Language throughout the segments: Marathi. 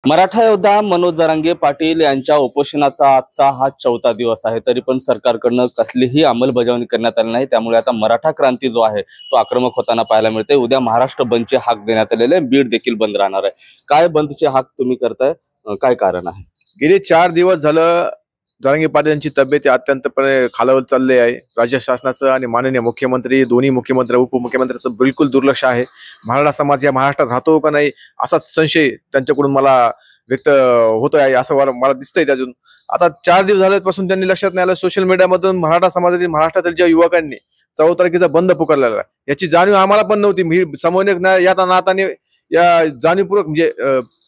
मराठा योद्धा मनोज जरांगे पाटील यांच्या उपोषणाचा आजचा हा 4था दिवस आहे, तरी पण सरकारकडून कसलीही अंमलबजावणी करण्यात आली नाही। त्यामुळे आता मराठा क्रांती जो आहे तो आक्रमक होताना पाहायला मिळते। उद्या महाराष्ट्र बंदचे हाक देण्यात आलेले आहे, बीड देखील बंद राहणार आहे। काय बंदचे हाक तुम्ही करताय, काय कारण आहे? गेले 4 दिवस झालं जरांगे पाटील यांची तब्येत अत्यंतपणे खालावत चालली आहे। राज्य शासनाचं आणि माननीय मुख्यमंत्री, दोन्ही मुख्यमंत्री उपमुख्यमंत्र्यांचं बिलकुल दुर्लक्ष आहे। मराठा समाज या महाराष्ट्रात राहतो का नाही असाच संशय त्यांच्याकडून मला व्यक्त होत आहे, असं मला दिसतंय। त्यातून आता 4 दिवस झाल्यापासून त्यांनी लक्षात नाही आलं, सोशल मीडियामधून मराठा समाजातील महाराष्ट्रातील ज्या युवकांनी 14 तारखेचा बंद पुकारलेला आहे, याची जाणीव आम्हाला पण नव्हती। मी समन्वयक या नात्याने या जाणीवपूर्वक म्हणजे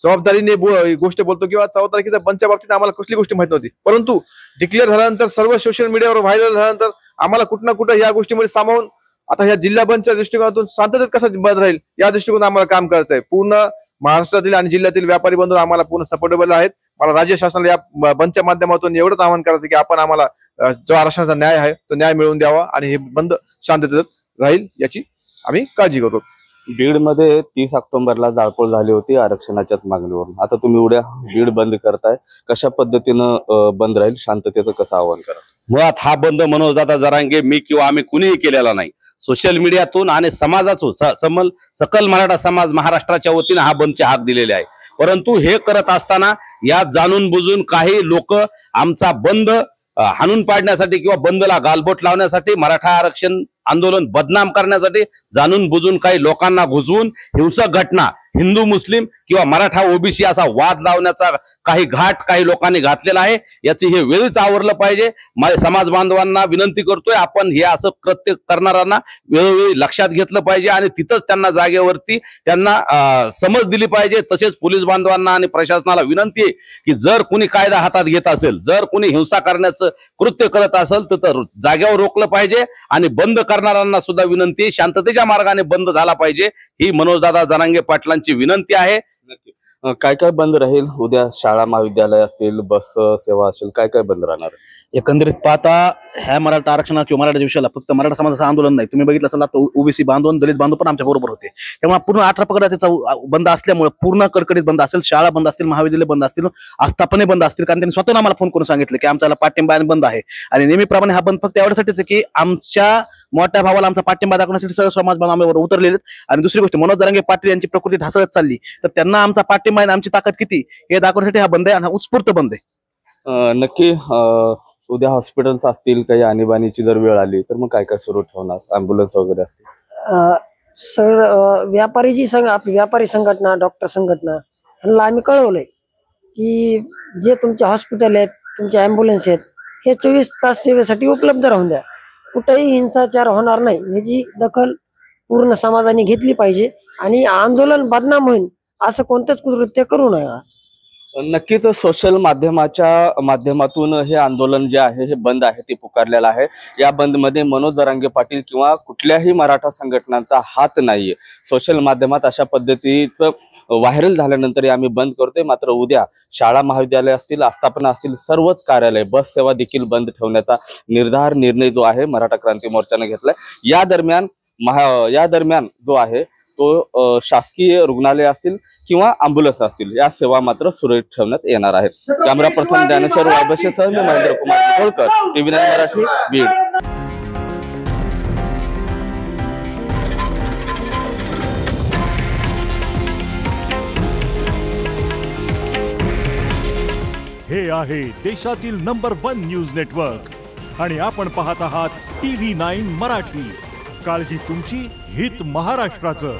जबाबदारीने गोष्ट बोलतो किंवा 14 तारखेच्या बंदच्या बाबतीत आम्हाला कुठली गोष्ट माहित नव्हती। परंतु डिक्लेअर झाल्यानंतर सर्व सोशल मीडियावर व्हायरल झाल्यानंतर आम्हाला कुठं ना कुठं या गोष्टीमध्ये सामावून आता ह्या जिल्हा बंदच्या दृष्टिकोनातून शांततेत कसा बंद राहील या दृष्टिकोनातून आम्हाला काम करायचं आहे। पूर्ण महाराष्ट्रातील आणि जिल्ह्यातील व्यापारी बंधू आम्हाला पूर्ण सपोर्टेबल आहेत। मला राज्य शासनाला या बंदच्या माध्यमातून एवढंच आवाहन करायचं की आपण आम्हाला जो आरक्षणाचा न्याय आहे तो न्याय मिळवून द्यावा आणि हे बंद शांततेत राहील याची आम्ही काळजी करतो। बीड मध्ये 30 ऑक्टोबरला जाळपोळ झाली होती आरक्षणाच्याच मागणीवरून। आता तुम्ही उद्या बीड बंद करताय, कशा पद्धतीनं बंद राहील, शांततेचं कसं आवाहन करा? मुळात हा बंद मनोजदादा जरांगे मी किंवा आम्ही कुणीही केलेला नाही। सोशल मीडियातून आणि समाजातून सकल मराठा समाज महाराष्ट्राच्या वतीने हा बंदचे हाक दिलेले आहे। परंतु हे करत असताना यात जाणून बुजून काही लोक आमचा बंद हाणून पाडण्यासाठी किंवा बंदला गालबोट लावण्यासाठी, मराठा आरक्षण आंदोलन बदनाम करण्यासाठी जाणून बुजून काही लोकांना घुसवून हिंसक घटना, हिंदू मुस्लिम किंवा मराठा ओबीसी असा वाद लावण्याचा काही घाट काही लोकांनी घातलेला आहे। याची हे वेळीच आवरलं पाहिजे। समाज बांधवांना विनंती करतोय, आपण हे असं कृत्य करणाऱ्यांना वेळोवेळी लक्षात घेतलं पाहिजे आणि तिथंच त्यांना जागेवरती त्यांना समज दिली पाहिजे। तसेच पोलीस बांधवांना आणि प्रशासनाला विनंती आहे की जर कुणी कायदा हातात घेत असेल, जर कुणी हिंसा करण्याचं कृत्य करत असेल तर जागेवर रोखलं पाहिजे आणि बंद करणाऱ्यांना सुद्धा विनंती, शांततेच्या मार्गाने बंद झाला पाहिजे ही मनोजदादा जरांगे पाटलांची विनंती आहे। काय काय बंद राहील उद्या? शाळा महाविद्यालय असतील, बस सेवा असेल, काय काय बंद राहणार? एकंदरीत पाहता ह्या मराठा आरक्षणा किंवा मराठा विषयाला फक्त मराठा समाजाचं आंदोलन नाही, तुम्ही बघितलं असेल तर ओबीसी बांधव, दलित बांधव पण आमच्या बरोबर होते। त्यामुळे पूर्ण 18 पकडाचा बंद असल्यामुळे पूर्ण कडकडीत बंद असेल, शाळा बंद असतील, महाविद्यालय बंद असतील, आस्थापने बंद असतील। कारण त्यांनी स्वतः आम्हाला फोन करून सांगितलं की आमच्याला पाठिंबा बंद आहे आणि नेहमीप्रमाणे हा बंद फक्त एवढ्यासाठीच आहे की आमच्या मोठ्या भावाला आमचा पाठिंबा दाखवण्यासाठी सर्व समाज बांधव आम्हाला उतरलेले। आणि दुसरी गोष्ट, मनोज जरांगे पाटील यांची प्रकृती ढासळत चालली, तर त्यांना आमचा पाठिंबा आणि आमची ताकद किती हे दाखवण्यासाठी हा बंद आहे आणि हा उत्स्फूर्त बंद आहे। नक्की उद्या हॉस्पिटल्स असतील, काही आणीबाणीची जर वेळ आली तर मग काय काय सुरू ठेवणार? अँब्युलन्स वगैरे असतील? सर व्यापारी संघटना, डॉक्टर संघटना यांना आम्ही कळवलंय की जे तुमचे हॉस्पिटल आहेत, तुमचे ॲम्ब्युलन्स आहेत, हे 24 तास सेवेसाठी उपलब्ध राहून द्या। कुठेही हिंसाचार होणार नाही याची दखल पूर्ण समाजाने घेतली पाहिजे आणि आंदोलन बदनाम होईल असं कोणतंच कृत्य करू नये। नक्कीच सोशल माध्यमाच्या माध्यमातून हे आंदोलन जे आहे हे बंद आहे ते पुकारलेलं आहे। या बंद मध्ये मनोज जरांगे पाटील किंवा कुठल्याही मराठा संघटनांचा हात नाहीये। सोशल माध्यमात अशा पद्धतीचं व्हायरल झाल्यानंतर आम्ही बंद करतोय। मात्र उद्या शाळा महाविद्यालय असतील, आस्थापना असतील, सर्वच कार्यालय, बस सेवा देखील बंद ठेवण्याचा निर्णय जो आहे मराठा क्रांती मोर्चाने घेतलाय। या दरम्यान जो आहे तो शासकीय रुग्णालय असतील किंवा अँब्युलन्स असतील, या सेवा मात्र सुरळीत ठेवण्यात येणार आहेत। कॅमेरा पर्सन ज्ञानेश्वर वाबशेसह मी महेंद्र कुमार होळकर, TV9 मराठी, बीड। हे आहे देशातील नंबर 1 न्यूज नेटवर्क आणि आपण पाहत आहात TV9 मराठी। काळजी तुमची, हित महाराष्ट्राचं।